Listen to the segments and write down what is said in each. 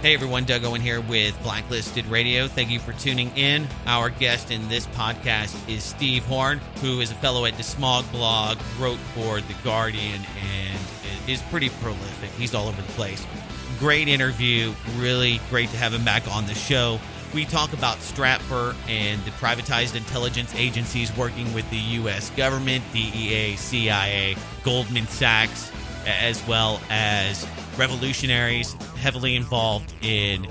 Hey everyone, Doug Owen here with Blacklisted Radio. Thank you for tuning in. Our guest in this podcast is Steve Horn, who is a fellow at DeSmog Blog, wrote for The Guardian, and is pretty prolific. He's all over the place. Great interview. Really great to have him back on the show. We talk about Stratfor and the privatized intelligence agencies working with the U.S. government, DEA, CIA, Goldman Sachs, as well as revolutionaries heavily involved in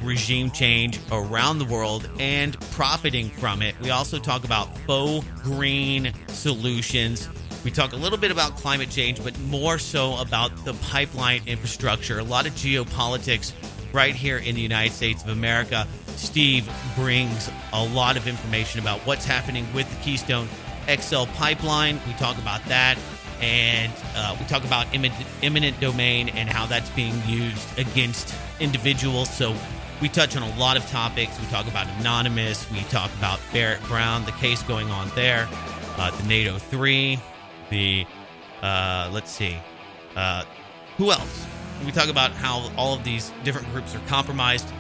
regime change around the world and profiting from it. We also talk about faux green solutions. We talk a little bit about climate change, but more so about the pipeline infrastructure. A lot of geopolitics right here in the United States of America. Steve brings a lot of information about what's happening with the Keystone XL pipeline. We talk about that. And we talk about eminent domain and how that's being used against individuals. So we touch on a lot of topics. We talk about Anonymous. We talk about Barret Brown, the case going on there, the NATO 3, who else? We talk about how all of these different groups are compromised.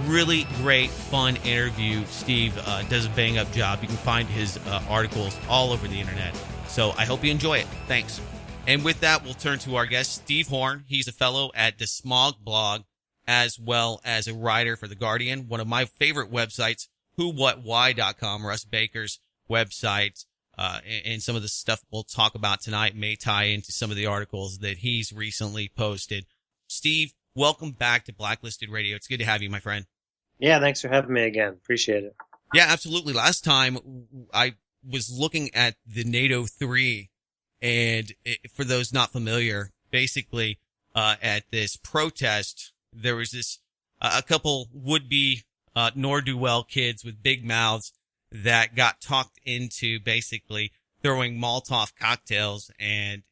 Really great, fun interview. Steve does a bang-up job. You can find his articles all over the internet. So I hope you enjoy it. Thanks. And with that, we'll turn to our guest, Steve Horn. He's a fellow at DeSmog Blog, as well as a writer for The Guardian, one of my favorite websites, whowhatwhy.com, Russ Baker's website. And some of the stuff we'll talk about tonight may tie into some of the articles that he's recently posted. Steve, welcome back to Blacklisted Radio. It's good to have you, my friend. Yeah, thanks for having me again. Appreciate it. Yeah, absolutely. Last time I was looking at the NATO 3, and for those not familiar, basically at this protest, there was this a couple would-be nor-do-well kids with big mouths that got talked into basically throwing Molotov cocktails, and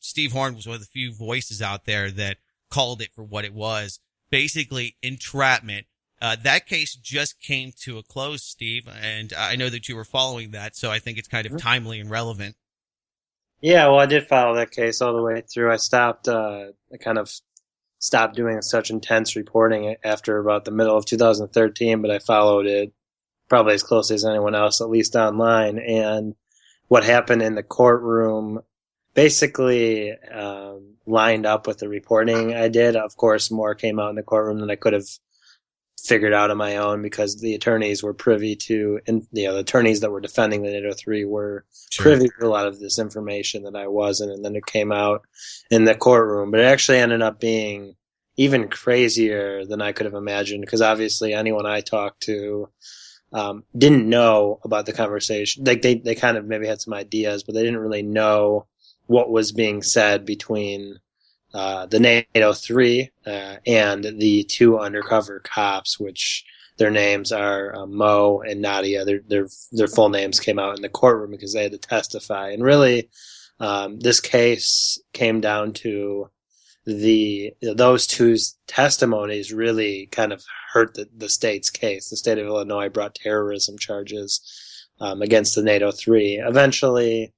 Steve Horn was one of the few voices out there that called it for what it was, basically entrapment. That case just came to a close, Steve, and I know that you were following that, so I think it's kind of timely and relevant. Yeah, well, I did follow that case all the way through. I kind of stopped doing such intense reporting after about the middle of 2013, but I followed it probably as closely as anyone else, at least online. And what happened in the courtroom basically lined up with the reporting I did. Of course, more came out in the courtroom than I could have figured out on my own, because the attorneys were privy to, and the attorneys that were defending the NATO 3 were privy to a lot of this information that I wasn't, and then it came out in the courtroom. But it actually ended up being even crazier than I could have imagined, because obviously anyone I talked to didn't know about the conversation. Like they kind of maybe had some ideas, but they didn't really know what was being said between the NATO 3 and the two undercover cops, which their names are Mo and Nadia. Their full names came out in the courtroom because they had to testify. And really, this case came down to those two's testimonies really kind of hurt the state's case. The state of Illinois brought terrorism charges against the NATO 3. Eventually,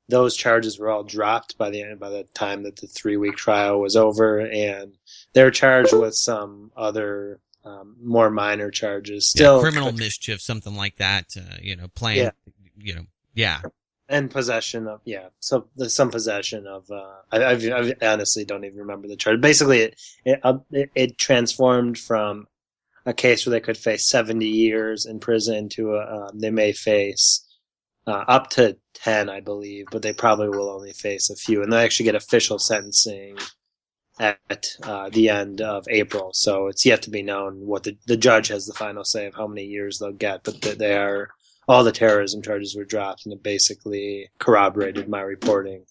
those charges were all dropped by the time that the 3-week trial was over, and they're charged with some other more minor charges. Still, criminal mischief, something like that. Playing. Yeah. And possession of So there's some possession of. I honestly don't even remember the charge. Basically, it transformed from a case where they could face 70 years in prison to they may face up to 10, I believe, but they probably will only face a few, and they actually get official sentencing at the end of April. So it's yet to be known what the judge has the final say of how many years they'll get. But all the terrorism charges were dropped, and it basically corroborated my reporting.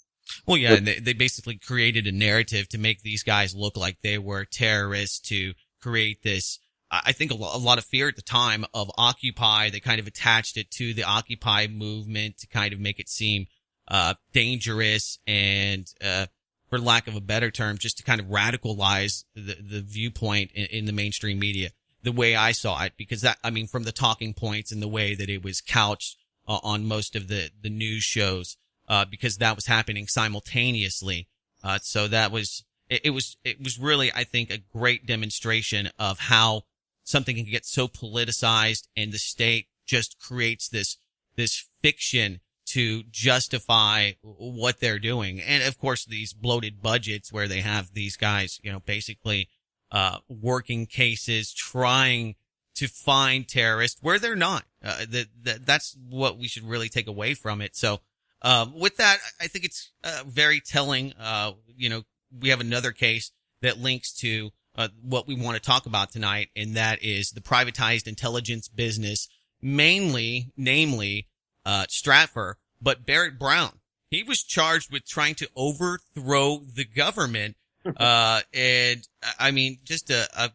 Well, yeah, and they basically created a narrative to make these guys look like they were terrorists, to create this, I think, a lot of fear at the time of Occupy. They kind of attached it to the Occupy movement to kind of make it seem dangerous and, for lack of a better term, just to kind of radicalize the viewpoint in the mainstream media, the way I saw it, because from the talking points and the way that it was couched on most of the news shows, because that was happening simultaneously. So that was, it was really, I think, a great demonstration of how something can get so politicized and the state just creates this fiction to justify what they're doing. And of course, these bloated budgets where they have these guys, basically, working cases, trying to find terrorists where they're not. That's what we should really take away from it. So, with that, I think it's, very telling. We have another case that links to, what we want to talk about tonight, and that is the privatized intelligence business, namely, Stratfor, but Barret Brown. He was charged with trying to overthrow the government, and I mean, just a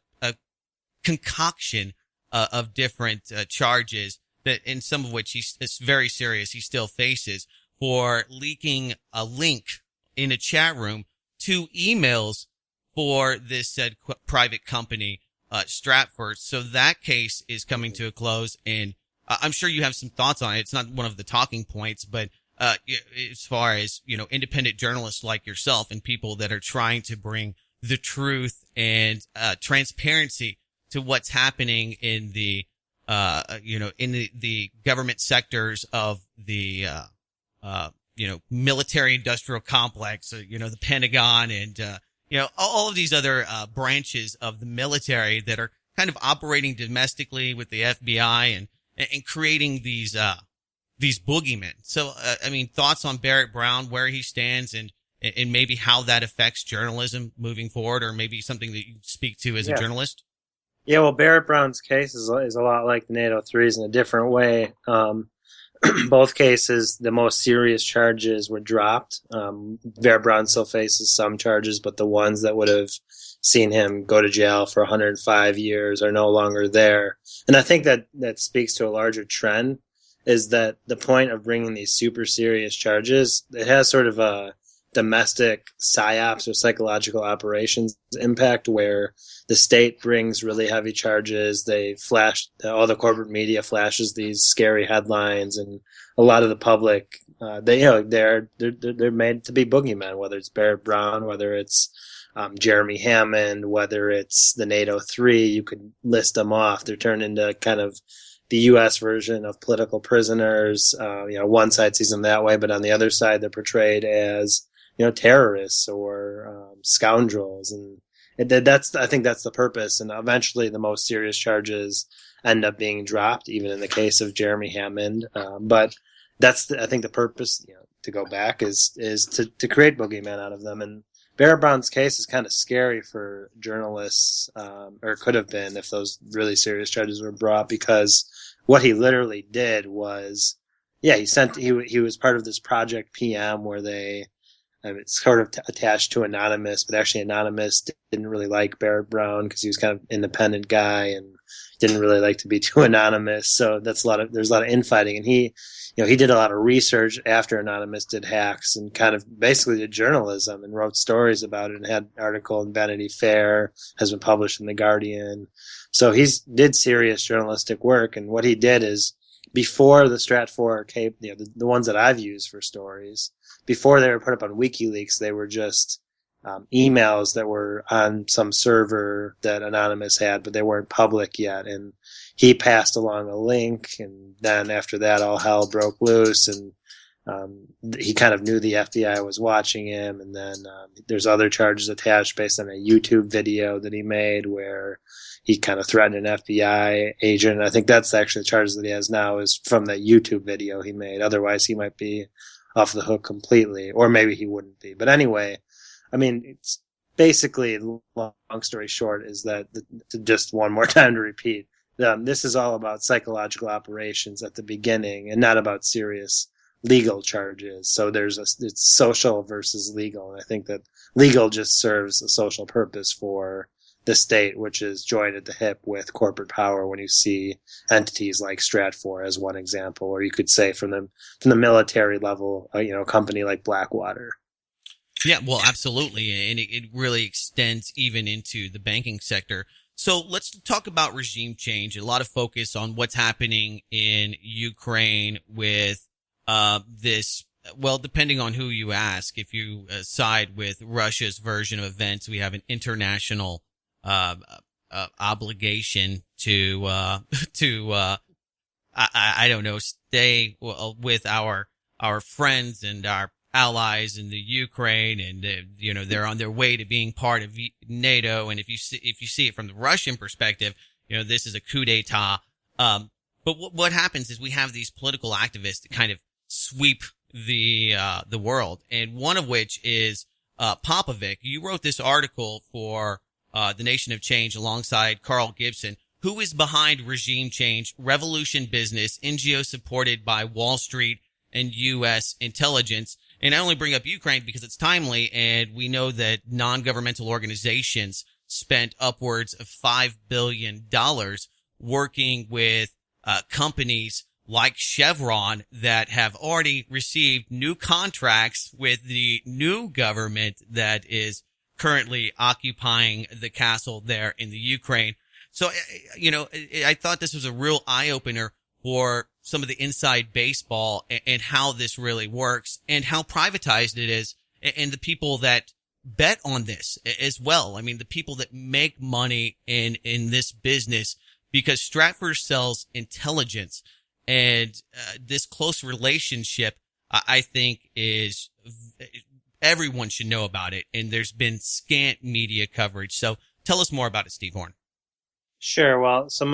concoction of different charges that, in some of which it's very serious. He still faces for leaking a link in a chat room to emails for this said private company, Stratfor. So that case is coming to a close, and I'm sure you have some thoughts on it. It's not one of the talking points, but as far as, independent journalists like yourself and people that are trying to bring the truth and transparency to what's happening in the the government sectors of the military industrial complex, the Pentagon and all of these other branches of the military that are kind of operating domestically with the FBI and creating these boogeymen. So thoughts on Barret Brown, where he stands, and maybe how that affects journalism moving forward, or maybe something that you speak to as a journalist? Yeah, well, Barret Brown's case is a lot like the NATO 3s in a different way. Both cases, the most serious charges were dropped. Barret Brown still faces some charges, but the ones that would have seen him go to jail for 105 years are no longer there. And I think that speaks to a larger trend, is that the point of bringing these super serious charges, it has sort of a domestic psyops or psychological operations impact, where the state brings really heavy charges. They flash, all the corporate media flashes these scary headlines, and a lot of the public, they're made to be boogeymen, whether it's Barret Brown, whether it's Jeremy Hammond, whether it's the NATO 3, you could list them off. They're turned into kind of the U.S. version of political prisoners. One side sees them that way, but on the other side, they're portrayed as, terrorists or scoundrels. And I think that's the purpose. And eventually the most serious charges end up being dropped, even in the case of Jeremy Hammond. But that's, I think the purpose, to go back is to create boogeymen out of them. And Barret Brown's case is kind of scary for journalists, or could have been if those really serious charges were brought, because what he literally did was, he was part of this Project PM where it's sort of attached to Anonymous, but actually Anonymous didn't really like Barret Brown because he was kind of an independent guy and didn't really like to be too anonymous. So there's a lot of infighting, and he did a lot of research after Anonymous did hacks and kind of basically did journalism and wrote stories about it and had an article in Vanity Fair, has been published in The Guardian. So did serious journalistic work. And what he did is, before the Stratfor came, the ones that I've used for stories, before they were put up on WikiLeaks, they were just emails that were on some server that Anonymous had, but they weren't public yet. And he passed along a link, and then after that, all hell broke loose, and he kind of knew the FBI was watching him. And then there's other charges attached based on a YouTube video that he made where he kind of threatened an FBI agent. I think that's actually the charges that he has now is from that YouTube video he made. Otherwise, he might be off the hook completely, or maybe he wouldn't be. But anyway, it's basically, long story short, is that just one more time to repeat, this is all about psychological operations at the beginning and not about serious legal charges. So it's social versus legal. And I think that legal just serves a social purpose for the state, which is joined at the hip with corporate power when you see entities like Stratfor as one example, or you could say from the military level, a company like Blackwater. Yeah, well, absolutely. And it really extends even into the banking sector. So let's talk about regime change. A lot of focus on what's happening in Ukraine with this well, depending on who you ask, if you side with Russia's version of events, we have an international obligation to I don't know, stay with our friends and our allies in the Ukraine, and they're on their way to being part of NATO. And if you see it from the Russian perspective, this is a coup d'état. But what happens is we have these political activists that kind of sweep the world, and one of which is Popovic. You wrote this article for The Nation of Change alongside Carl Gibson, who is behind regime change, revolution business, NGO supported by Wall Street and U.S. intelligence. And I only bring up Ukraine because it's timely, and we know that non-governmental organizations spent upwards of $5 billion working with companies like Chevron that have already received new contracts with the new government that is currently occupying the castle there in the Ukraine. So, I thought this was a real eye-opener for some of the inside baseball and how this really works and how privatized it is, and the people that bet on this as well. I mean, the people that make money in this business, because Stratfor sells intelligence, and this close relationship, I think, is everyone should know about it, and there's been scant media coverage. So tell us more about it, Steve Horn. Sure. Well, so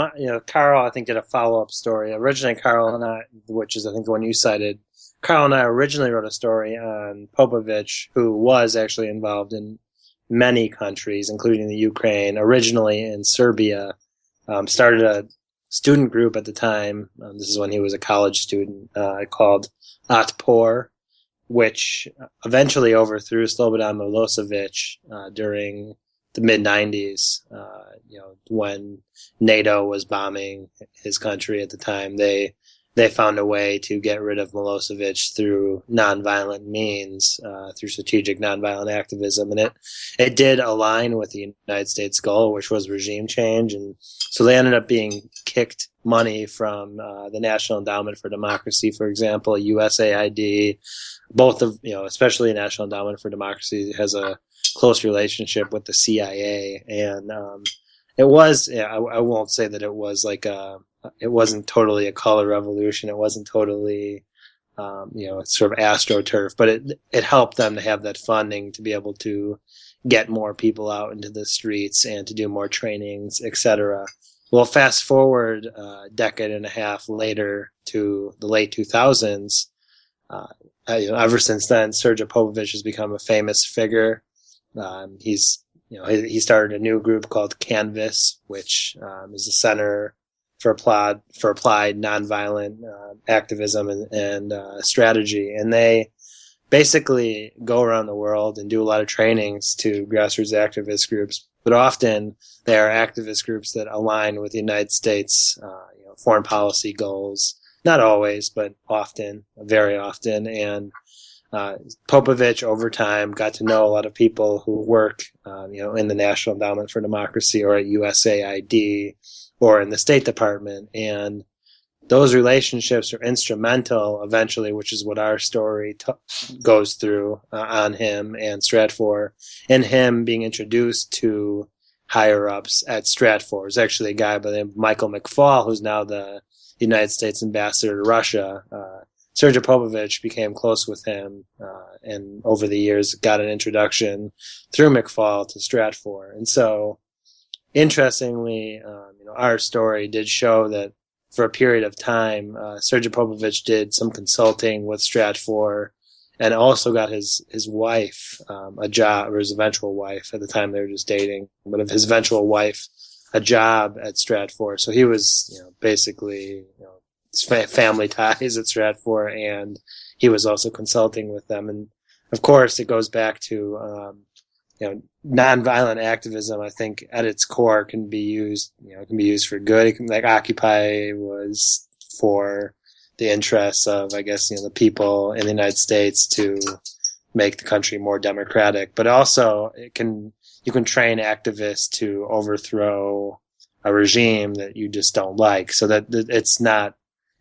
Carl, I think, did a follow-up story. Originally, Carl and I, which is I think the one you cited, Carl and I originally wrote a story on Popovic, who was actually involved in many countries, including the Ukraine, originally in Serbia, started a student group at the time. This is when he was a college student, called Otpor, which eventually overthrew Slobodan Milosevic during the mid-90s, when NATO was bombing his country at the time. They found a way to get rid of Milosevic through nonviolent means, through strategic nonviolent activism. And it did align with the United States goal, which was regime change. And so they ended up being kicked money from the National Endowment for Democracy, for example, USAID. Both of, especially National Endowment for Democracy has a close relationship with the CIA. And it was, I won't say that it was like it wasn't totally a color revolution. It wasn't totally, sort of AstroTurf, but it helped them to have that funding to be able to get more people out into the streets and to do more trainings, etc. Well, fast forward a decade and a half later to the late 2000s. Ever since then, Srdja Popovic has become a famous figure. He started a new group called Canvas, which is the Center for Applied Nonviolent Activism and Strategy. And they basically go around the world and do a lot of trainings to grassroots activist groups. But often they are activist groups that align with the United States foreign policy goals. Not always, but often, very often. And Popovic, over time, got to know a lot of people who work, in the National Endowment for Democracy or at USAID or in the State Department. And those relationships are instrumental eventually, which is what our story goes through on him and Stratfor, and him being introduced to higher-ups at Stratfor. There's actually a guy by the name of Michael McFaul, who's now the United States ambassador to Russia. Srdja Popovic became close with him, and over the years got an introduction through McFaul to Stratfor. And so, interestingly, our story did show that for a period of time, Srdja Popovic did some consulting with Stratfor, and also got his wife a job, or his eventual wife. At the time they were just dating, but of his eventual wife a job at Stratfor. So he was, basically, family ties at Stratfor, and he was also consulting with them. And of course, it goes back to nonviolent activism. I think at its core can be used, for good. It can, like Occupy was for the interests of, I guess, the people in the United States to make the country more democratic. But also, you can train activists to overthrow a regime that you just don't like. So that it's not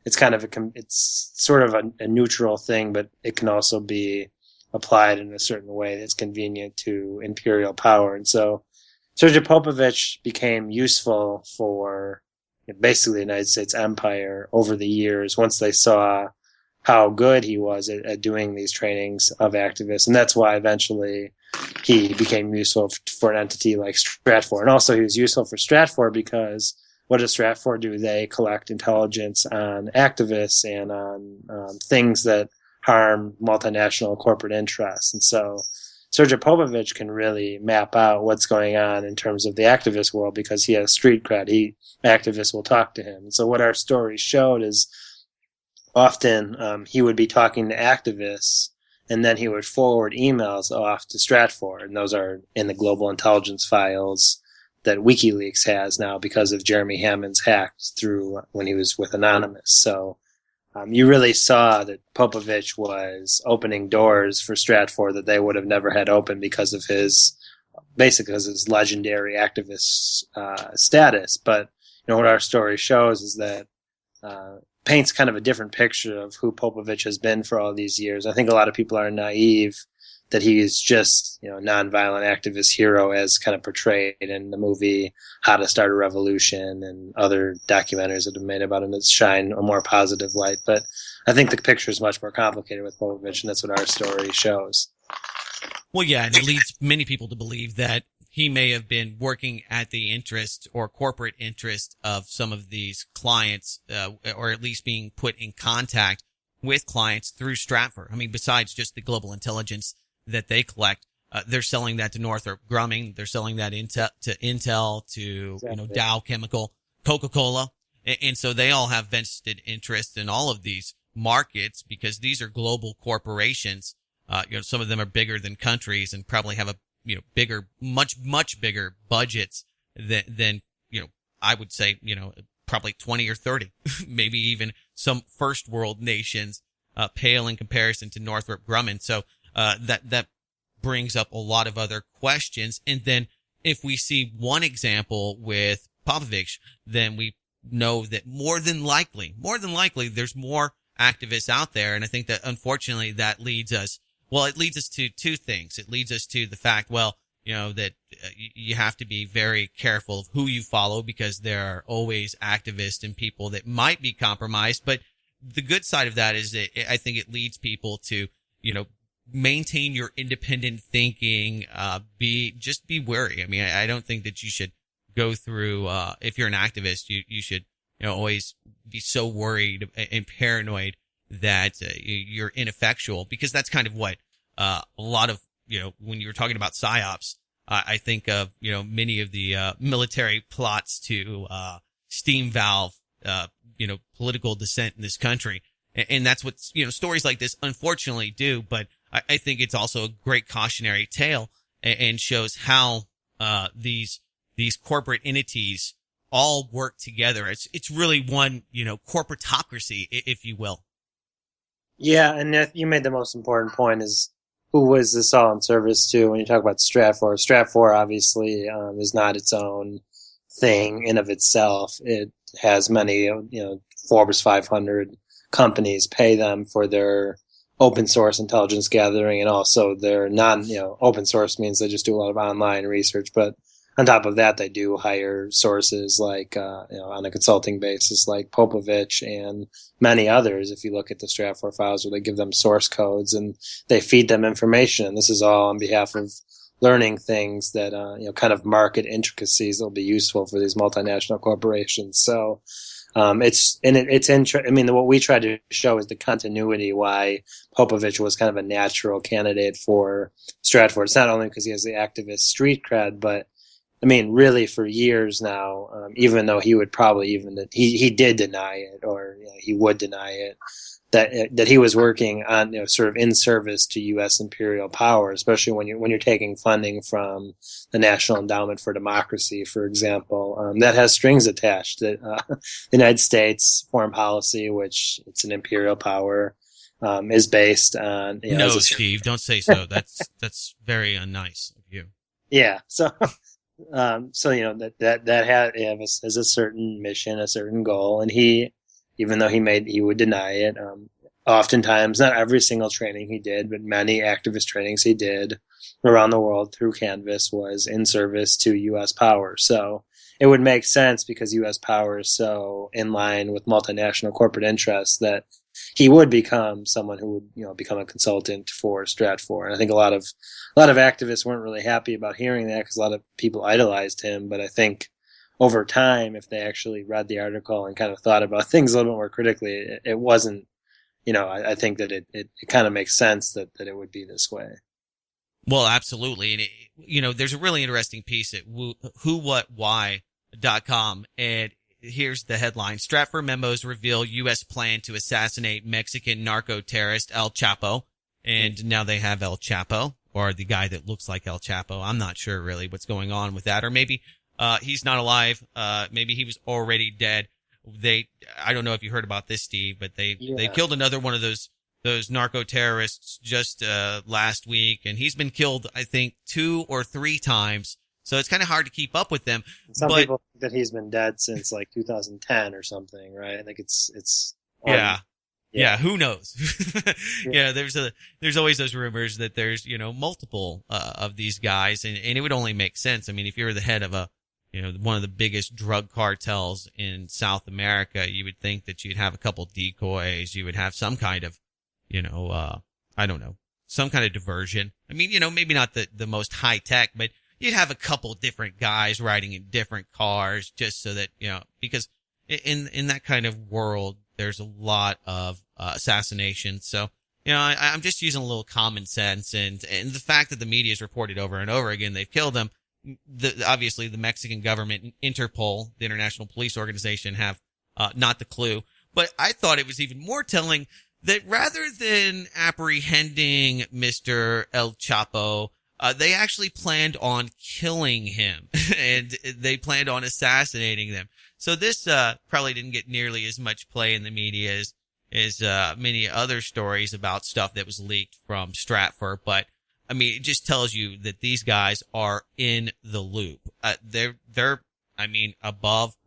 it's kind of it's sort of a neutral thing, but it can also be applied in a certain way that's convenient to imperial power. And so Srdja Popovic became useful for basically the United States empire over the years once they saw how good he was at doing these trainings of activists. And that's why eventually he became useful for an entity like Stratfor. And also he was useful for Stratfor because what does Stratfor do? They collect intelligence on activists and on things that harm multinational corporate interests. And so Srdja Popovic can really map out what's going on in terms of the activist world because he has street cred. Activists will talk to him. And so what our story showed is often he would be talking to activists and then he would forward emails off to Stratfor. And those are in the global intelligence files that WikiLeaks has now because of Jeremy Hammond's hacks through when he was with Anonymous. So you really saw that Popovic was opening doors for Stratfor that they would have never had open because of his legendary activist status. But what our story shows is that paints kind of a different picture of who Popovic has been for all these years. I think a lot of people are naive that he is just nonviolent activist hero as kind of portrayed in the movie How to Start a Revolution and other documentaries that have made about him that shine a more positive light. But I think the picture is much more complicated with Popovic, and that's what our story shows. Well, yeah, and it leads many people to believe that he may have been working at the interest or corporate interest of some of these clients, or at least being put in contact with clients through Stratfor. I mean, besides just the global intelligence that they collect, they're selling that to Northrop Grumman. They're selling that to Intel, to Exactly. Dow Chemical, Coca-Cola, and so they all have vested interest in all of these markets because these are global corporations. Some of them are bigger than countries and probably have a bigger, much bigger budgets than I would say probably 20 or 30, maybe even some first world nations pale in comparison to Northrop Grumman. So that brings up a lot of other questions. And then if we see one example with Popovic, then we know that more than likely, there's more activists out there. And I think that unfortunately that leads us to two things. It leads us to the fact, that you have to be very careful of who you follow because there are always activists and people that might be compromised. But the good side of that is that I think it leads people to, maintain your independent thinking, be wary. I mean, I don't think that you should go through, if you're an activist, you should, always be so worried and paranoid that you're ineffectual, because that's kind of what a lot of, when you were talking about psyops, I think of, many of the military plots to steam valve, political dissent in this country. And that's what, stories like this unfortunately do. But I think it's also a great cautionary tale and shows how these corporate entities all work together. It's really one, corporatocracy, if you will. Yeah, and you made the most important point is who was this all in service to when you talk about Stratfor. Stratfor obviously is not its own thing in of itself. It has many, Forbes 500 companies pay them for their open source intelligence gathering, and also their open source means they just do a lot of online research, but on top of that, they do hire sources like, on a consulting basis, like Popovic and many others. If you look at the Stratfor files, where they give them source codes and they feed them information. And this is all on behalf of learning things that, kind of market intricacies that will be useful for these multinational corporations. So, what we try to show is the continuity why Popovic was kind of a natural candidate for Stratfor. It's not only because he has the activist street cred, but really for years now, even though he would probably he did deny it, or he would deny it, that he was working on, sort of in service to U.S. imperial power, especially when you're taking funding from the National Endowment for Democracy, for example, that has strings attached. That the United States foreign policy, which it's an imperial power, is based on. No, Steve, don't say so. That's very unnice of you. Yeah. So that has a certain mission, a certain goal, and he even though he would deny it. Oftentimes, not every single training he did, but many activist trainings he did around the world through Canvas was in service to U.S. power. So it would make sense, because U.S. power is so in line with multinational corporate interests, that he would become someone who would, become a consultant for Stratfor. And I think a lot of activists weren't really happy about hearing that, because a lot of people idolized him. But I think over time, if they actually read the article and kind of thought about things a little bit more critically, it wasn't. I think that it kind of makes sense that it would be this way. Well, absolutely. And, there's a really interesting piece at whowhatwhy.com. And here's the headline. Stratfor memos reveal U.S. plan to assassinate Mexican narco-terrorist El Chapo. And now they have El Chapo, or the guy that looks like El Chapo. I'm not sure really what's going on with that. Or maybe he's not alive. Maybe he was already dead. I don't know if you heard about this, Steve, but they killed another one of those narco terrorists just last week, and he's been killed, I think, 2 or 3 times. So it's kind of hard to keep up with them. Some people think that he's been dead since like 2010 or something, right? I think it's yeah. Who knows? Yeah, there's always those rumors that there's multiple of these guys, and it would only make sense. I mean, if you're the head of one of the biggest drug cartels in South America, you would think that you'd have a couple decoys. You would have some kind of, I don't know, some kind of diversion. I mean, maybe not the most high tech, but you'd have a couple different guys riding in different cars just so that, because in that kind of world, there's a lot of assassination. So, I'm just using a little common sense, and the fact that the media has reported over and over again they've killed them. Obviously the Mexican government, Interpol, the international police organization, have not the clue. But I thought it was even more telling that rather than apprehending Mr. El Chapo, they actually planned on killing him and they planned on assassinating them. So this probably didn't get nearly as much play in the media as many other stories about stuff that was leaked from Stratfor, but I mean, it just tells you that these guys are in the loop. They're above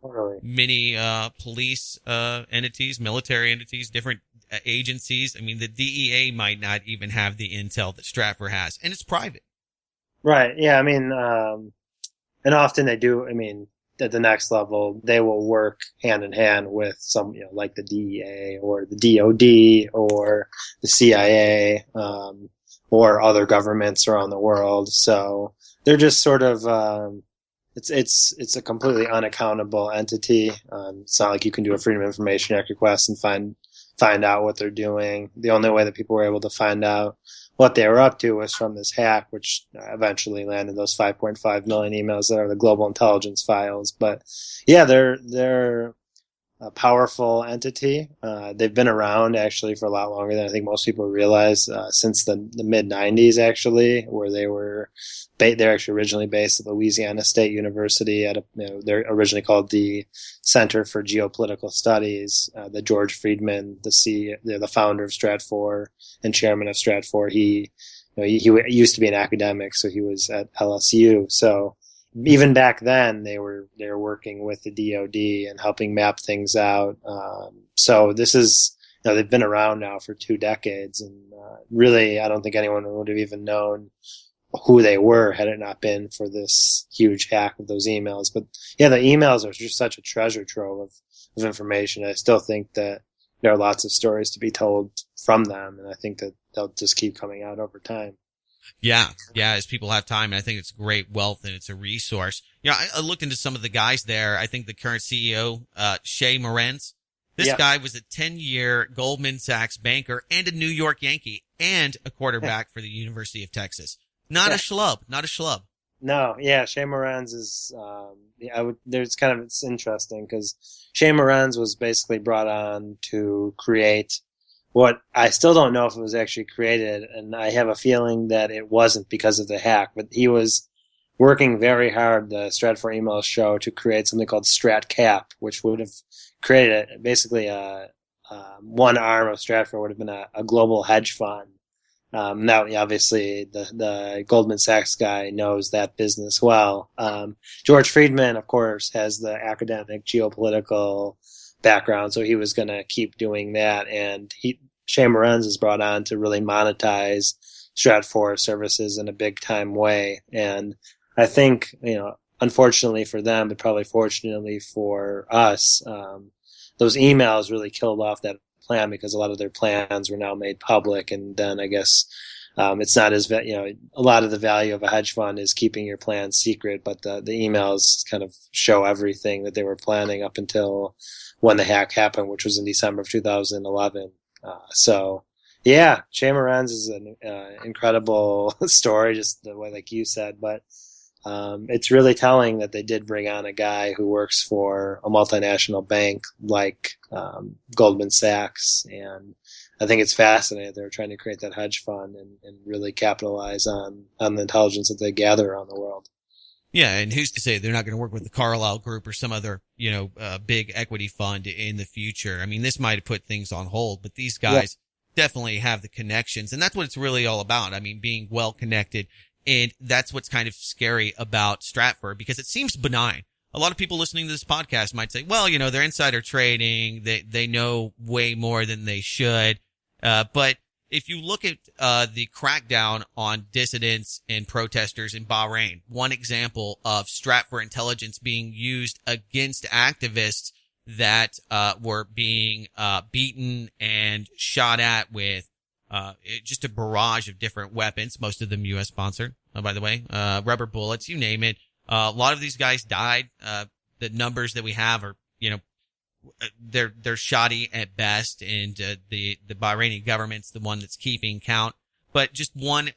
many police entities, military entities, different agencies. I mean, the DEA might not even have the intel that Stratfor has, and it's private. Right. Yeah. I mean, and often they do. I mean, at the next level, they will work hand in hand with some, like the DEA or the DOD or the CIA. Or other governments around the world. So they're just sort of, it's a completely unaccountable entity. It's not like you can do a Freedom of Information Act request and find out what they're doing. The only way that people were able to find out what they were up to was from this hack, which eventually landed those 5.5 million emails that are the global intelligence files. But yeah, they're a powerful entity. They've been around actually for a lot longer than I think most people realize, since the mid 90s actually, where they're actually originally based at Louisiana State University they're originally called the Center for Geopolitical Studies. The George Friedman, the founder of Stratfor and chairman of Stratfor, he used to be an academic, so he was at LSU. So even back then, they were working with the DOD and helping map things out. So this is, they've been around now for 2 decades, and really, I don't think anyone would have even known who they were had it not been for this huge hack of those emails. But yeah, the emails are just such a treasure trove of information. I still think that there are lots of stories to be told from them, and I think that they'll just keep coming out over time. Yeah, as people have time, and I think it's great wealth and it's a resource. I looked into some of the guys there. I think the current CEO, Shea Morenz, this guy was a 10-year Goldman Sachs banker and a New York Yankee and a quarterback for the University of Texas. Not a schlub. No, yeah, Shea Morenz is, it's interesting because Shea Morenz was basically brought on to create what I still don't know if it was actually created, and I have a feeling that it wasn't because of the hack, but he was working very hard, the Stratfor email show, to create something called StratCap, which would have created basically one arm of Stratfor would have been a global hedge fund. Now, obviously, the Goldman Sachs guy knows that business well. George Friedman, of course, has the academic geopolitical background, so he was going to keep doing that. And Shane Morenz is brought on to really monetize Stratfor services in a big time way. And I think, unfortunately for them, but probably fortunately for us, those emails really killed off that plan, because a lot of their plans were now made public. And then I guess it's not as, a lot of the value of a hedge fund is keeping your plans secret, but the emails kind of show everything that they were planning up until when the hack happened, which was in December of 2011. So yeah, Shane Morenz is an incredible story, just the way, like you said, but it's really telling that they did bring on a guy who works for a multinational bank like Goldman Sachs. And I think it's fascinating. They're trying to create that hedge fund and really capitalize on the intelligence that they gather around the world. Yeah, and who's to say they're not going to work with the Carlyle Group or some other, big equity fund in the future? I mean, this might have put things on hold, but these guys definitely have the connections, and that's what it's really all about. I mean, being well connected. And that's what's kind of scary about Stratfor, because it seems benign. A lot of people listening to this podcast might say, well, they're insider trading. They know way more than they should. But if you look at the crackdown on dissidents and protesters in Bahrain, one example of Stratfor intelligence being used against activists that were being beaten and shot at with just a barrage of different weapons, most of them U.S. sponsored, by the way, rubber bullets, you name it. A lot of these guys died. The numbers that we have are, they're shoddy at best, and the Bahraini government's the one that's keeping count. But just one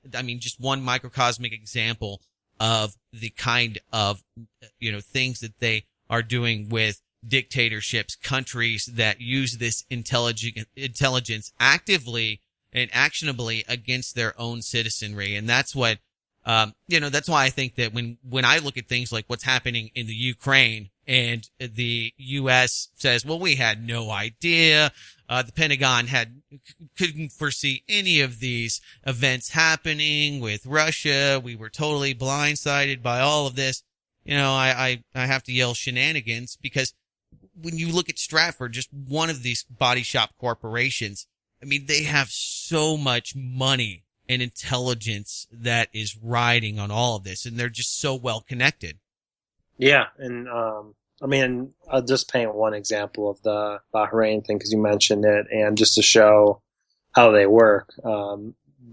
microcosmic example of the kind of, things that they are doing with dictatorships, countries that use this intelligence actively and actionably against their own citizenry. And that's what, that's why I think that when I look at things like what's happening in the Ukraine, and the U.S. says, well, we had no idea. The Pentagon couldn't foresee any of these events happening with Russia. We were totally blindsided by all of this. I have to yell shenanigans, because when you look at Stratfor, just one of these body shop corporations, I mean, they have so much money and intelligence that is riding on all of this, and they're just so well connected. Yeah, and I'll just paint one example of the Bahrain thing, because you mentioned it, and just to show how they work.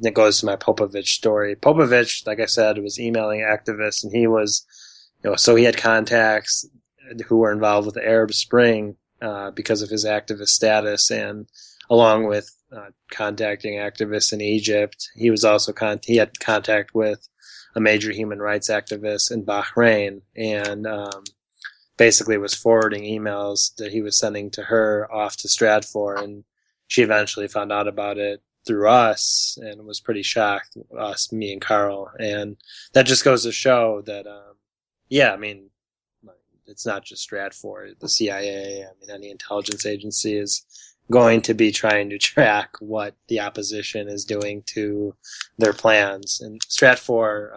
It goes to my Popovic story. Popovic, like I said, was emailing activists, and he was, so he had contacts who were involved with the Arab Spring because of his activist status, and along with contacting activists in Egypt, he was also he had contact with a major human rights activist in Bahrain, and basically was forwarding emails that he was sending to her off to Stratfor, and she eventually found out about it through us and was pretty shocked, me and Carl. And that just goes to show that, it's not just Stratfor, the CIA, any intelligence agency is going to be trying to track what the opposition is doing to their plans. And Stratfor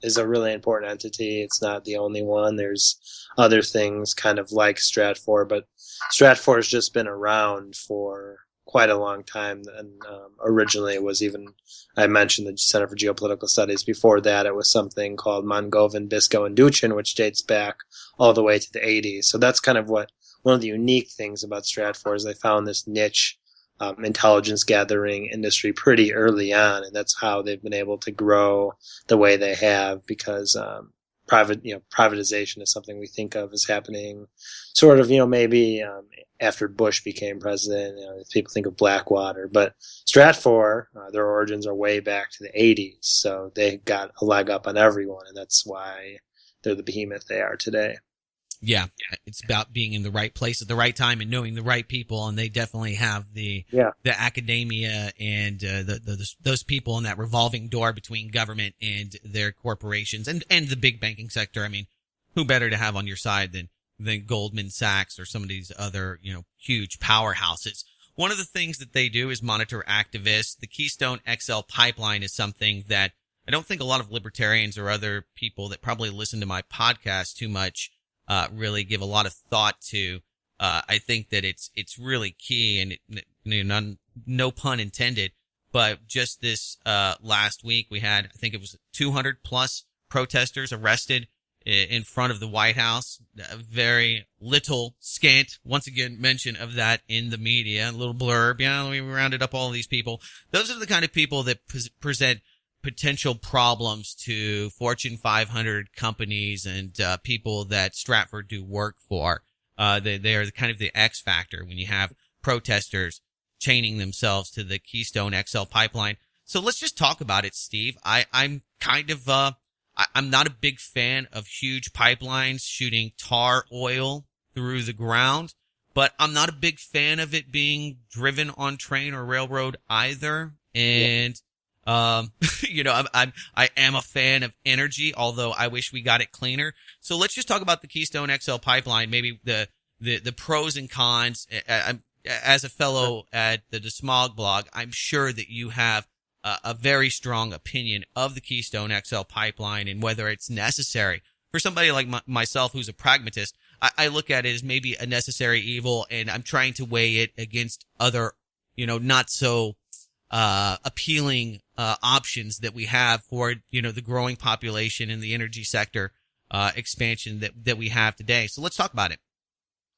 is a really important entity. It's not the only one. There's other things kind of like Stratfor, but Stratfor has just been around for quite a long time. And originally it was even, I mentioned the Center for Geopolitical Studies. Before that, it was something called Mongovan, Bisco, and Duchin, which dates back all the way to the 80s. So that's kind of one of the unique things about Stratfor is they found this niche intelligence gathering industry pretty early on, and that's how they've been able to grow the way they have, because privatization is something we think of as happening sort of, maybe after Bush became president. People think of Blackwater, but Stratfor, their origins are way back to the 80s, so they got a leg up on everyone, and that's why they're the behemoth they are today. Yeah, it's about being in the right place at the right time and knowing the right people, and they definitely have the academia and those people in that revolving door between government and their corporations and the big banking sector. I mean, who better to have on your side than Goldman Sachs or some of these other huge powerhouses? One of the things that they do is monitor activists. The Keystone XL pipeline is something that I don't think a lot of libertarians or other people that probably listen to my podcast too much really give a lot of thought to. I think that it's really key, and no pun intended. But just this last week, we had, I think it was 200 plus protesters arrested in front of the White House. Very little, scant, once again, mention of that in the media. A little blurb. Yeah, we rounded up all of these people. Those are the kind of people that present potential problems to Fortune 500 companies and people that Stratfor do work for. They are kind of the X factor when you have protesters chaining themselves to the Keystone XL pipeline. So let's just talk about it, Steve. I'm kind of I'm not a big fan of huge pipelines shooting tar oil through the ground, but I'm not a big fan of it being driven on train or railroad either. And I am a fan of energy, although I wish we got it cleaner. So let's just talk about the Keystone XL pipeline, maybe the pros and cons. As a fellow at the DeSmog blog, I'm sure that you have a very strong opinion of the Keystone XL pipeline and whether it's necessary. For somebody like myself, who's a pragmatist, I look at it as maybe a necessary evil, and I'm trying to weigh it against other, not so appealing options that we have for, the growing population in the energy sector expansion that we have today. So let's talk about it.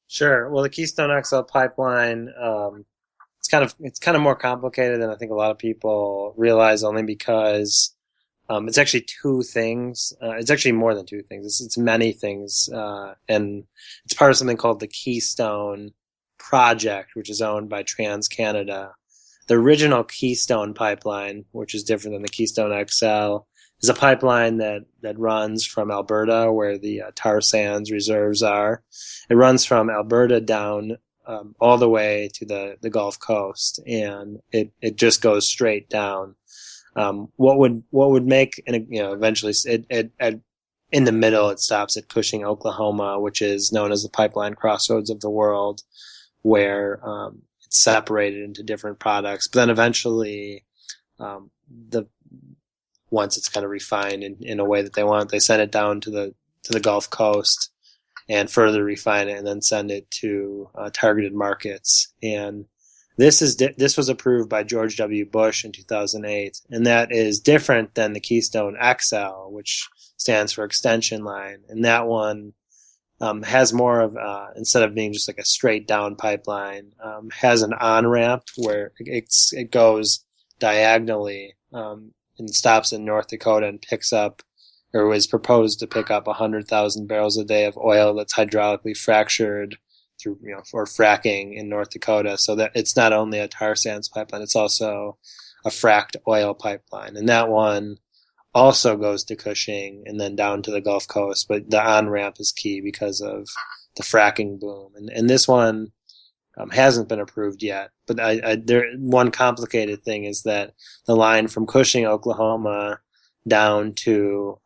Sure. Well, the Keystone XL pipeline, it's kind of more complicated than I think a lot of people realize, only because it's actually two things. It's actually more than two things. It's many things, and it's part of something called the Keystone Project, which is owned by TransCanada. The original Keystone pipeline, which is different than the Keystone XL, is a pipeline that runs from Alberta, where the tar sands reserves are. It runs from Alberta down all the way to the Gulf Coast, and it just goes straight down. What would make, and eventually in the middle it stops at Cushing, Oklahoma, which is known as the pipeline crossroads of the world, where it's separated into different products. But then eventually, once it's kind of refined in a way that they want, they send it down to the Gulf Coast and further refine it, and then send it to targeted markets. And this was approved by George W. Bush in 2008, and that is different than the Keystone XL, which stands for Extension Line. And that one has more of, instead of being just like a straight down pipeline, has an on-ramp where it goes diagonally and stops in North Dakota and picks up, or was proposed to pick up 100,000 barrels a day of oil that's hydraulically fractured through, for fracking in North Dakota. So that it's not only a tar sands pipeline, it's also a fracked oil pipeline. And that one also goes to Cushing and then down to the Gulf Coast. But the on-ramp is key because of the fracking boom. And this one hasn't been approved yet. But one complicated thing is that the line from Cushing, Oklahoma, down to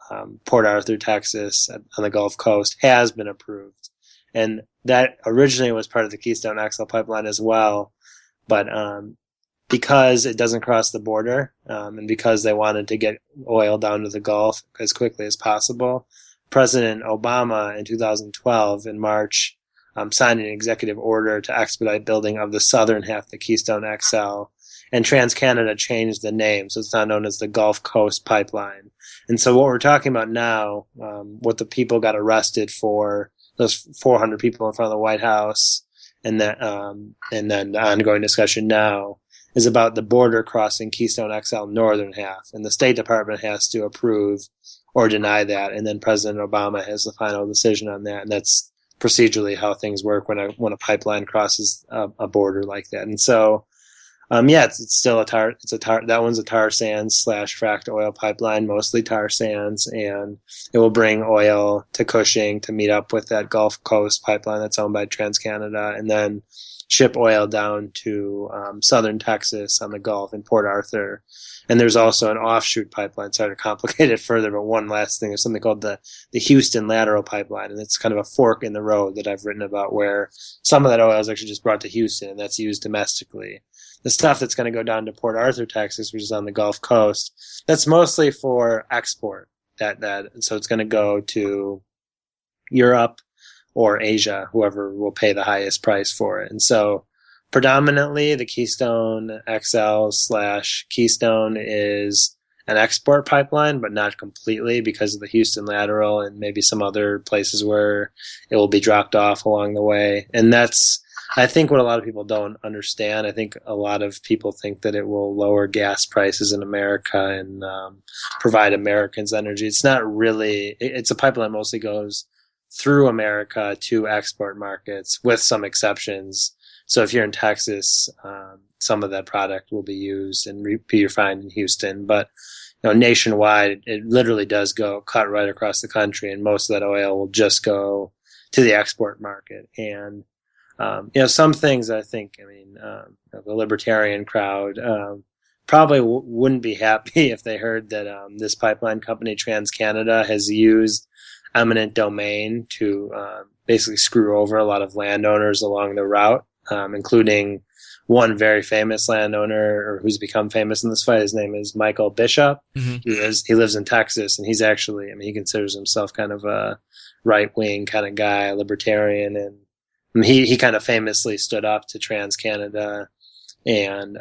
Port Arthur, Texas, on the Gulf Coast has been approved. And that originally was part of the Keystone XL pipeline as well. But because it doesn't cross the border, and because they wanted to get oil down to the Gulf as quickly as possible, President Obama in 2012, in March, signed an executive order to expedite building of the southern half of the Keystone XL. And TransCanada changed the name, so it's now known as the Gulf Coast Pipeline. And so what we're talking about now, what the people got arrested for, those 400 people in front of the White House, and then the ongoing discussion now is about the border crossing Keystone XL northern half. And the State Department has to approve or deny that, and then President Obama has the final decision on that. And that's procedurally how things work when a pipeline crosses a border like that. And so, it's still that one's a tar sands / fracked oil pipeline, mostly tar sands, and it will bring oil to Cushing to meet up with that Gulf Coast pipeline that's owned by TransCanada, and then ship oil down to southern Texas on the Gulf in Port Arthur. And there's also an offshoot pipeline, sorry to complicate it further, but one last thing, there's something called the Houston Lateral Pipeline, and it's kind of a fork in the road that I've written about, where some of that oil is actually just brought to Houston, and that's used domestically. The stuff that's going to go down to Port Arthur, Texas, which is on the Gulf Coast, that's mostly for export. So it's going to go to Europe or Asia, whoever will pay the highest price for it. And so predominantly the Keystone XL/Keystone is an export pipeline, but not completely because of the Houston lateral and maybe some other places where it will be dropped off along the way. And that's, I think, what a lot of people don't understand. I think a lot of people think that it will lower gas prices in America and provide Americans energy. It's not really. It's a pipeline that mostly goes through America to export markets, with some exceptions. So if you're in Texas, some of that product will be used and be refined in Houston. But nationwide, it literally does go cut right across the country, and most of that oil will just go to the export market. And some things I think, the libertarian crowd probably wouldn't be happy if they heard that this pipeline company, TransCanada, has used eminent domain to basically screw over a lot of landowners along the route, including one very famous landowner who's become famous in this fight. His name is Michael Bishop. Mm-hmm. He lives in Texas, and he's actually, he considers himself kind of a right-wing kind of guy, a libertarian, and he kind of famously stood up to TransCanada and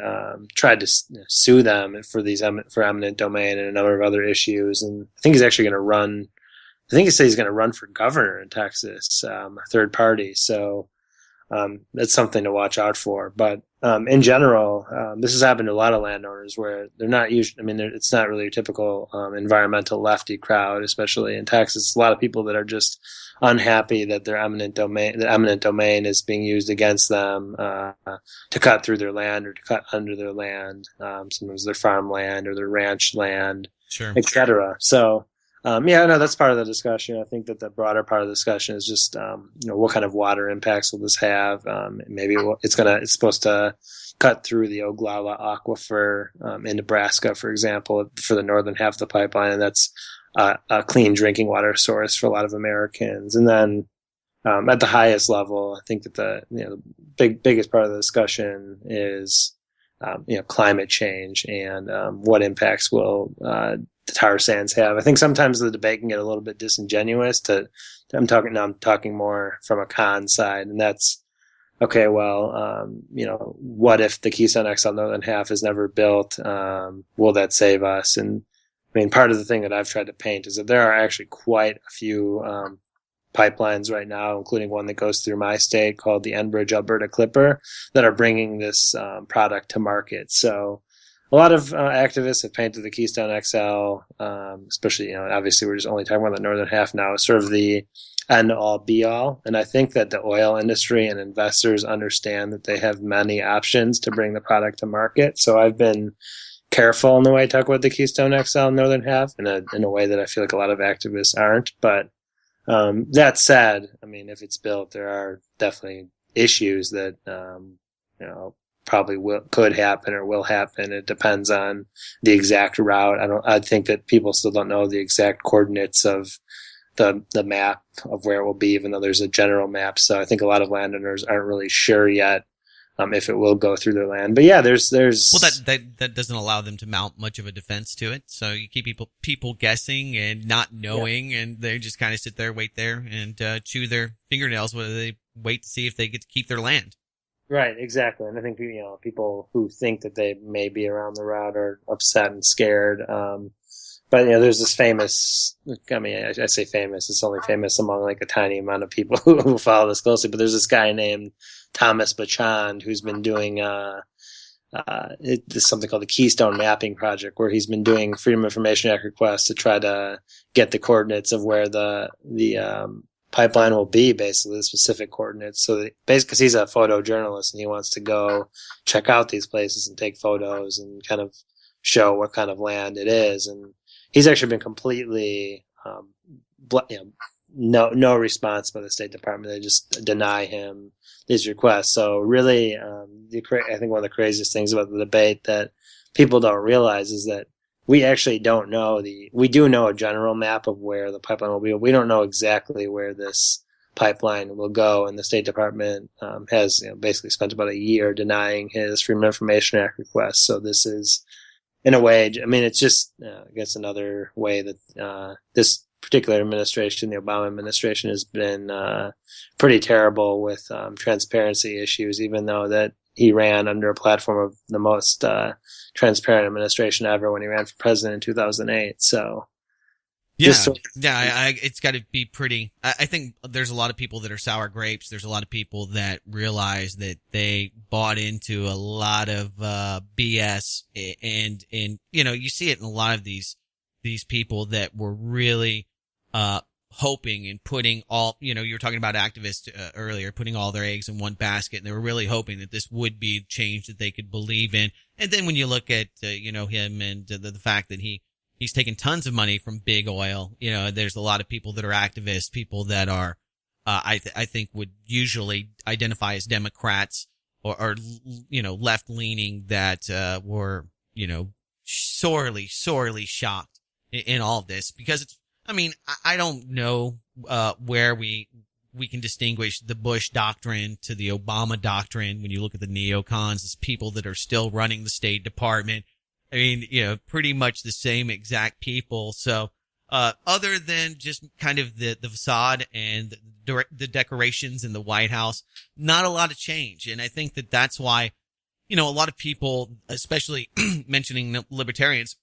tried to sue them for eminent domain and a number of other issues. And I think he's actually going to run. I think he said he's going to run for governor in Texas, a third party. So that's something to watch out for. But in general, this has happened to a lot of landowners where they're not usually. It's not really a typical environmental lefty crowd, especially in Texas. A lot of people that are just unhappy that the eminent domain is being used against them to cut through their land or to cut under their land, sometimes their farmland or their ranch land, sure, etc. So, that's part of the discussion. I think that the broader part of the discussion is just, what kind of water impacts will this have? Maybe it's supposed to cut through the Oglala Aquifer in Nebraska, for example, for the northern half of the pipeline, and that's a clean drinking water source for a lot of Americans. And then at the highest level, I think that the biggest part of the discussion is climate change and what impacts will the tar sands have. I think sometimes the debate can get a little bit disingenuous. I'm talking more from a con side, and that's okay. Well, what if the Keystone XL northern half is never built? Will that save us? And part of the thing that I've tried to paint is that there are actually quite a few pipelines right now, including one that goes through my state called the Enbridge Alberta Clipper, that are bringing this product to market. So a lot of activists have painted the Keystone XL, especially, obviously we're just only talking about the northern half now, as sort of the end-all be-all. And I think that the oil industry and investors understand that they have many options to bring the product to market. So I've been careful in the way I talk about the Keystone XL northern half in a way that I feel like a lot of activists aren't. But that said, if it's built, there are definitely issues that probably could happen or will happen. It depends on the exact route. I think that people still don't know the exact coordinates of the map of where it will be, even though there's a general map. So I think a lot of landowners aren't really sure yet if it will go through their land. But yeah, there's that doesn't allow them to mount much of a defense to it. So you keep people guessing and not knowing, and they just kind of sit there, wait there, and chew their fingernails while they wait to see if they get to keep their land. Right, exactly. And I think people who think that they may be around the route are upset and scared. But there's this famous. I say famous. It's only famous among like a tiny amount of people who follow this closely. But there's this guy named Thomas Bachand who's been doing something called the Keystone Mapping Project, where he's been doing Freedom of Information Act requests to try to get the coordinates of where the pipeline will be, basically the specific coordinates. So basically, because he's a photojournalist and he wants to go check out these places and take photos and kind of show what kind of land it is. And he's actually been completely no response by the State Department. They just deny him these requests. So really, I think one of the craziest things about the debate that people don't realize is that we actually don't know we do know a general map of where the pipeline will be, but we don't know exactly where this pipeline will go. And the State Department has basically spent about a year denying his Freedom of Information Act request. So this is, in a way, it's just, I guess, another way that this particular administration, the Obama administration, has been pretty terrible with transparency issues, even though that he ran under a platform of the most transparent administration ever when he ran for president in 2008. So, it's got to be pretty. I think there's a lot of people that are sour grapes. There's a lot of people that realize that they bought into a lot of BS, and you see it in a lot of these people that were really hoping and putting all, you were talking about activists earlier, putting all their eggs in one basket, and they were really hoping that this would be change that they could believe in. And then when you look at him and the fact that he's taken tons of money from big oil. There's a lot of people that are activists, people that are, I think would usually identify as Democrats or left leaning that, were, sorely shocked in all of this, because I don't know, where we can distinguish the Bush doctrine to the Obama doctrine. When you look at the neocons as people that are still running the State Department, pretty much the same exact people. So, other than just kind of the facade and the decorations in the White House, not a lot of change. And I think that that's why, a lot of people, especially mentioning libertarians,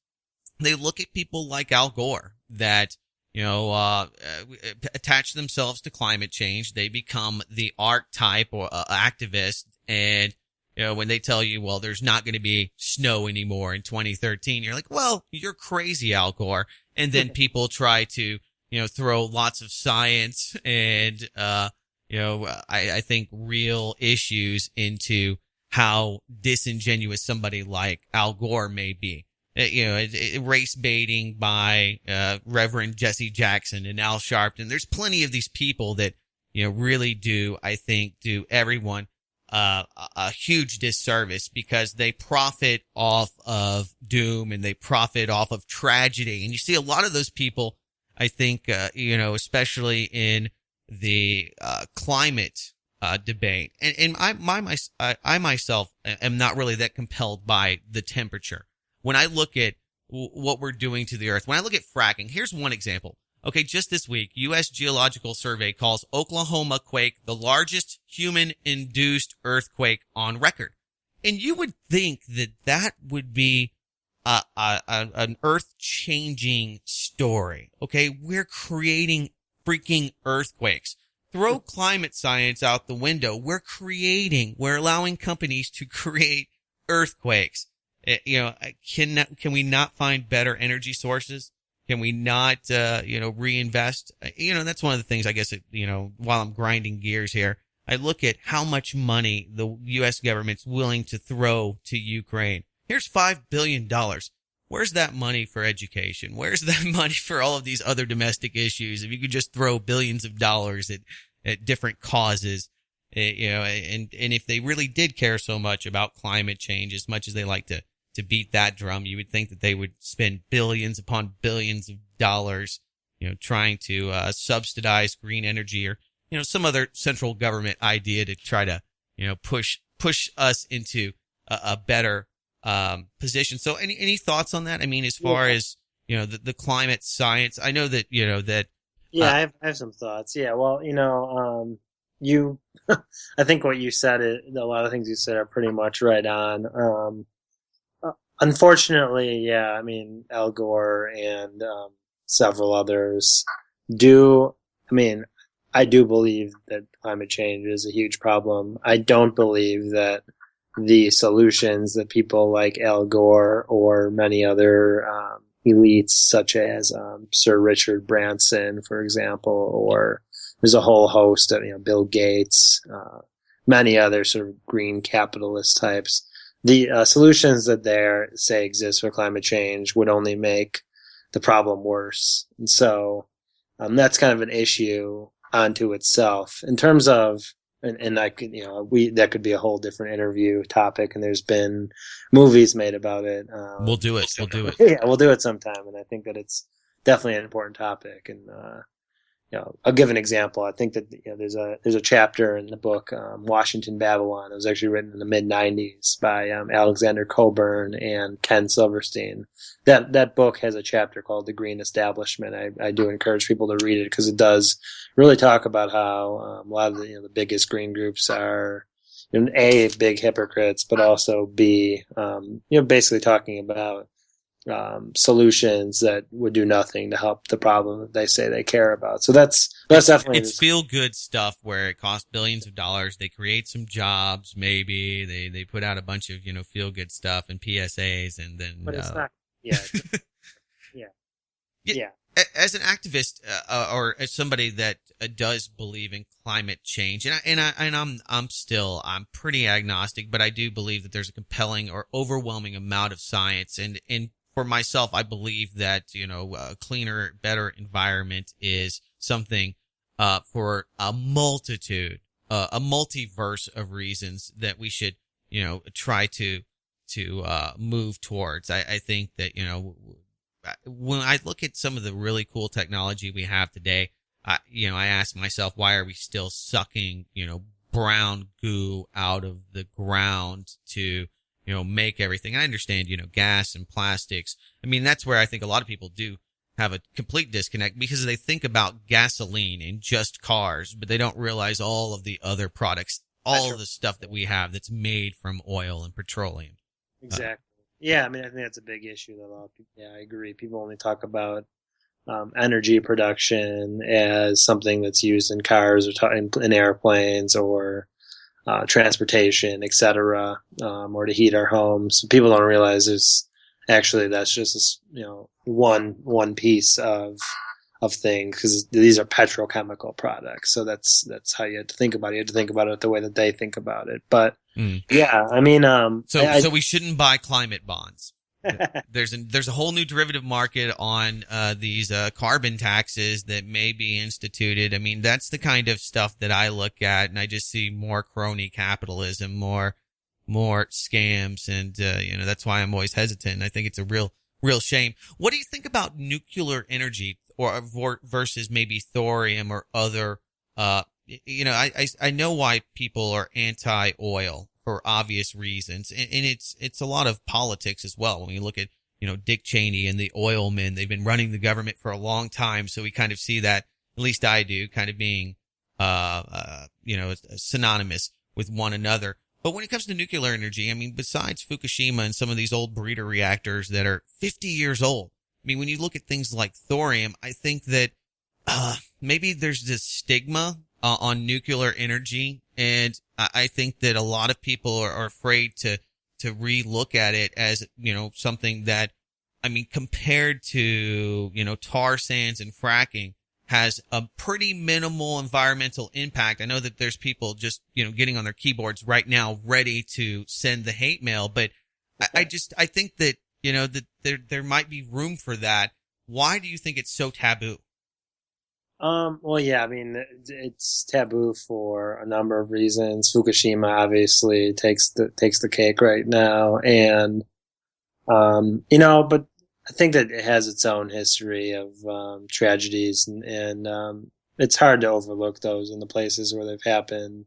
they look at people like Al Gore that, attach themselves to climate change. They become the archetype or activist, and when they tell you, well, there's not going to be snow anymore in 2013, you're like, well, you're crazy, Al Gore. And then people try to, throw lots of science and, I think real issues into how disingenuous somebody like Al Gore may be. Race baiting by, Reverend Jesse Jackson and Al Sharpton. There's plenty of these people that, really do, I think, do everyone a huge disservice, because they profit off of doom and they profit off of tragedy. And you see a lot of those people, I think, especially in the climate debate. And I myself am not really that compelled by the temperature. When I look at what we're doing to the earth, when I look at fracking, here's one example. Okay, just this week, U.S. Geological Survey calls Oklahoma quake the largest human-induced earthquake on record. And you would think that that would be an earth-changing story. Okay, we're creating freaking earthquakes. Throw climate science out the window. We're allowing companies to create earthquakes. Can we not find better energy sources? Can we not, reinvest? That's one of the things, I guess, while I'm grinding gears here, I look at how much money the U.S. government's willing to throw to Ukraine. Here's $5 billion. Where's that money for education? Where's that money for all of these other domestic issues? If you could just throw billions of dollars at different causes, and if they really did care so much about climate change, as much as they like to beat that drum, you would think that they would spend billions upon billions of dollars, trying to subsidize green energy or, some other central government idea to try to, push us into a better position. So any thoughts on that? As far as, the climate science, I know that, I have some thoughts. Yeah. Well, I think what you said, a lot of things you said are pretty much right on. Unfortunately, Al Gore and several others I do believe that climate change is a huge problem. I don't believe that the solutions that people like Al Gore or many other elites, such as Sir Richard Branson, for example, or there's a whole host of Bill Gates, many other sort of green capitalist types. The solutions that they say exist for climate change would only make the problem worse. And so that's kind of an issue onto itself. In terms of, and I could, that could be a whole different interview topic, and there's been movies made about it. We'll do it. Yeah, we'll do it sometime. And I think that it's definitely an important topic. And, I'll give an example. I think that there's a chapter in the book Washington Babylon. It was actually written in the mid '90s by Alexander Cockburn and Ken Silverstein. That book has a chapter called The Green Establishment. I do encourage people to read it because it does really talk about how a lot of the biggest green groups are A, big hypocrites, but also B, basically talking about solutions that would do nothing to help the problem that they say they care about. So that's definitely it's feel good stuff where it costs billions of dollars. They create some jobs, maybe they put out a bunch of feel good stuff and PSAs, and then. But it's not. Yeah. Yeah. As an activist or as somebody that does believe in climate change, I'm pretty agnostic, but I do believe that there's a compelling or overwhelming amount of science, and for myself, I believe that a cleaner, better environment is something for a multitude, a multiverse of reasons that we should try to move towards. I think that when I look at some of the really cool technology we have today, I ask myself, why are we still sucking, brown goo out of the ground to, make everything? I understand, gas and plastics. I mean, that's where I think a lot of people do have a complete disconnect because they think about gasoline and just cars, but they don't realize all of the other products, all of the stuff that we have that's made from oil and petroleum. Exactly. Yeah, I mean, I think that's a big issue that a lot of people, yeah, I agree. People only talk about energy production as something that's used in cars or in airplanes or transportation, etc., or to heat our homes. So people don't realize that's just one piece of things, because these are petrochemical products. So that's how you have to think about it. You have to think about it the way that they think about it. But yeah, I mean, so we shouldn't buy climate bonds. There's a whole new derivative market on these carbon taxes that may be instituted. I mean, that's the kind of stuff that I look at, and I just see more crony capitalism, more scams, and that's why I'm always hesitant. I think it's a real shame. What do you think about nuclear energy or versus maybe thorium or other? I know why people are anti-oil for obvious reasons, and it's a lot of politics as well. When you look at Dick Cheney and the oil men, they've been running the government for a long time, so we kind of see that, at least I do, kind of being synonymous with one another. But when it comes to nuclear energy, I mean, besides Fukushima and some of these old breeder reactors that are 50 years old, I mean, when you look at things like thorium, I think that maybe there's this stigma on nuclear energy, and I think that a lot of people are afraid to re-look at it as something that, I mean, compared to tar sands and fracking, has a pretty minimal environmental impact. I know that there's people just getting on their keyboards right now ready to send the hate mail, but I think that that there might be room for that. Why do you think it's so taboo? Well, yeah, I mean, it's taboo for a number of reasons. Fukushima obviously takes the cake right now, and but I think that it has its own history of tragedies, and it's hard to overlook those in the places where they've happened.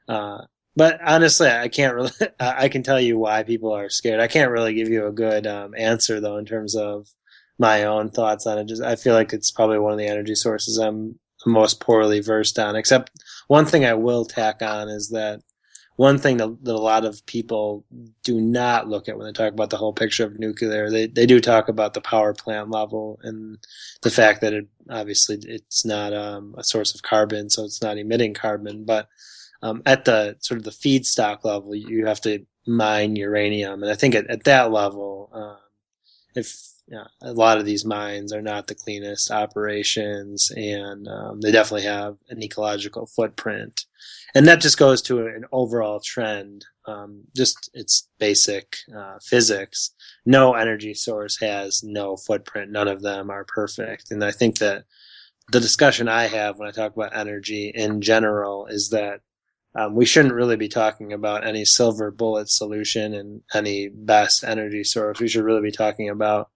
But honestly, I can't really. I can tell you why people are scared. I can't really give you a good answer though in terms of my own thoughts on it. I feel like it's probably one of the energy sources I'm most poorly versed on. Except one thing I will tack on is that one thing that a lot of people do not look at when they talk about the whole picture of nuclear, they do talk about the power plant level and the fact that it's not a source of carbon, so it's not emitting carbon. But at the sort of the feedstock level, you have to mine uranium, and I think at that level, a lot of these mines are not the cleanest operations, and they definitely have an ecological footprint. And that just goes to an overall trend. Just it's basic physics. No energy source has no footprint. None of them are perfect. And I think that the discussion I have when I talk about energy in general is that we shouldn't really be talking about any silver bullet solution and any best energy source. We should really be talking about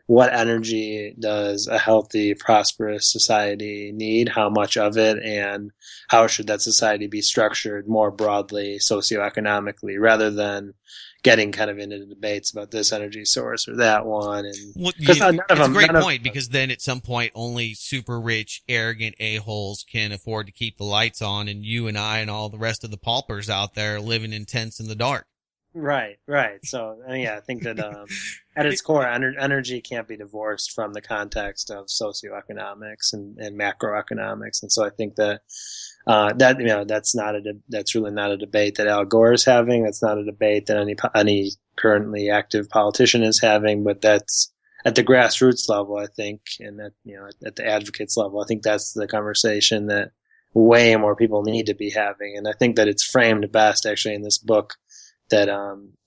what energy does a healthy, prosperous society need, how much of it, and how should that society be structured more broadly socioeconomically, rather than getting kind of into the debates about this energy source or that one. And it's a great point, because then at some point only super rich, arrogant a-holes can afford to keep the lights on, and you and I and all the rest of the paupers out there living in tents in the dark. Right. So, I think that at its core, energy can't be divorced from the context of socioeconomics and macroeconomics. And so I think that that's really not a debate that Al Gore is having. That's not a debate that any currently active politician is having. But that's at the grassroots level, I think, and at the advocates level, I think that's the conversation that way more people need to be having. And I think that it's framed best actually in this book that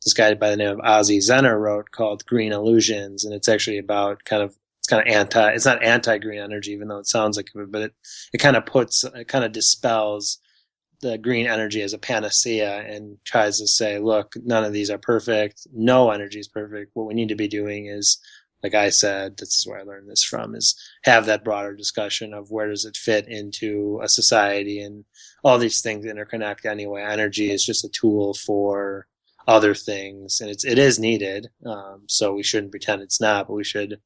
this guy by the name of Ozzie Zenner wrote called Green Illusions, and it's actually about it's not anti-green energy, even though it sounds like it, but it kind of dispels the green energy as a panacea and tries to say, look, none of these are perfect. No energy is perfect. What we need to be doing is, like I said, this is where I learned this from, is have that broader discussion of where does it fit into a society, and all these things interconnect anyway. Energy is just a tool for other things, and it is needed. So we shouldn't pretend it's not, but we should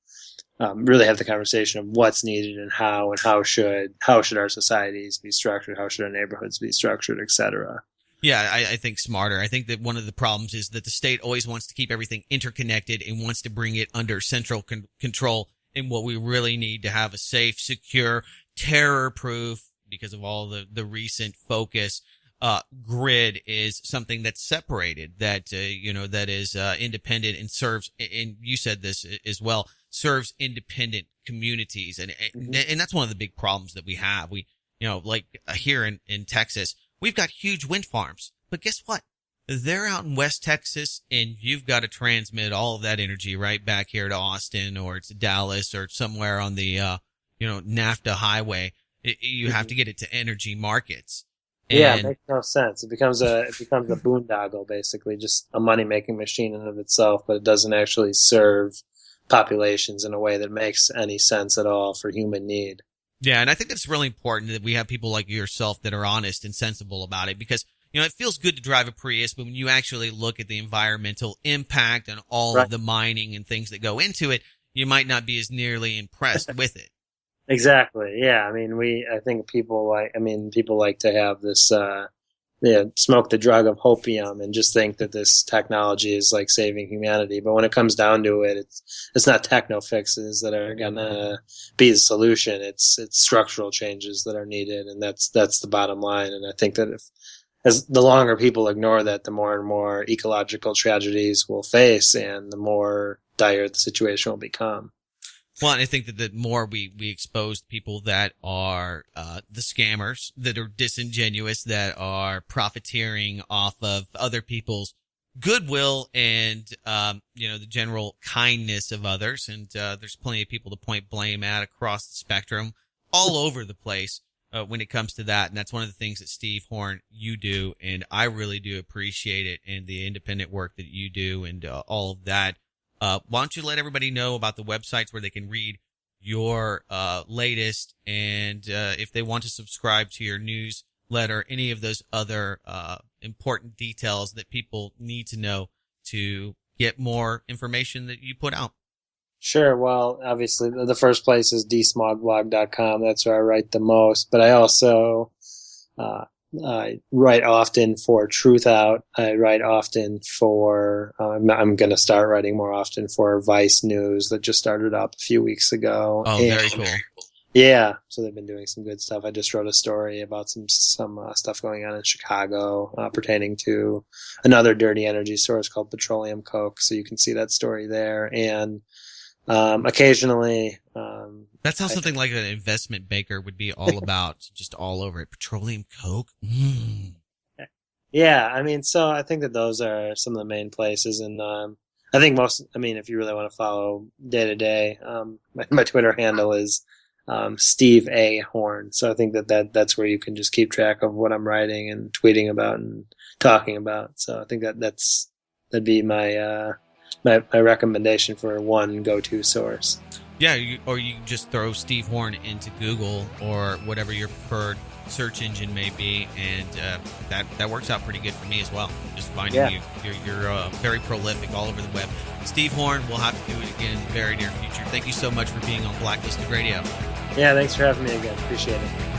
really have the conversation of what's needed and how should our societies be structured, how should our neighborhoods be structured, etc. Yeah, I think smarter. I think that one of the problems is that the state always wants to keep everything interconnected and wants to bring it under central control. And what we really need to have a safe, secure, terror-proof, because of all the recent focus, grid is something that's separated, that is independent and serves. And you said this as well, serves independent communities, and that's one of the big problems that we have. We, like here in Texas, we've got huge wind farms, but guess what? They're out in West Texas, and you've got to transmit all of that energy right back here to Austin or to Dallas or somewhere on the NAFTA highway. You have to get it to energy markets. Yeah, it makes no sense. It becomes a boondoggle, basically, just a money-making machine in and of itself, but it doesn't actually serve populations in a way that makes any sense at all for human need. Yeah, and I think it's really important that we have people like yourself that are honest and sensible about it, because it feels good to drive a Prius, but when you actually look at the environmental impact and all of the mining and things that go into it, you might not be as nearly impressed with it. Exactly. Yeah. I think people like to have this, smoke the drug of hopium and just think that this technology is like saving humanity. But when it comes down to it, it's not techno fixes that are gonna be the solution. It's structural changes that are needed, and that's the bottom line. And I think that as the longer people ignore that, the more and more ecological tragedies we'll face, and the more dire the situation will become. Well, and I think that the more we expose people that are the scammers, that are disingenuous, that are profiteering off of other people's goodwill and the general kindness of others, and there's plenty of people to point blame at across the spectrum, all over the place when it comes to that. And that's one of the things that Steve Horn, you do, and I really do appreciate it, and the independent work that you do, and all of that. Why don't you let everybody know about the websites where they can read your latest, and if they want to subscribe to your newsletter, any of those other important details that people need to know to get more information that you put out. Sure. Well, obviously, the first place is dsmogblog.com. That's where I write the most. But I also I write often for Truth Out. I write often for, I'm going to start writing more often for Vice News that just started up a few weeks ago. Oh, very cool. Yeah. So they've been doing some good stuff. I just wrote a story about some stuff going on in Chicago, pertaining to another dirty energy source called petroleum coke. So you can see that story there. And, occasionally, that sounds something like an investment banker would be all about, just all over it. Petroleum coke. Mm. Yeah. So I think that those are some of the main places. And, I think if you really want to follow day to day, my Twitter handle is, Steve A. Horn. So I think that's where you can just keep track of what I'm writing and tweeting about and talking about. So I think that'd be my my recommendation for one go-to source. Yeah, or you can just throw Steve Horn into Google or whatever your preferred search engine may be, and that works out pretty good for me as well. Just finding you. You're very prolific all over the web. Steve Horn, we'll have to do it again in the very near future. Thank you so much for being on Blacklisted Radio. Yeah, thanks for having me again. Appreciate it.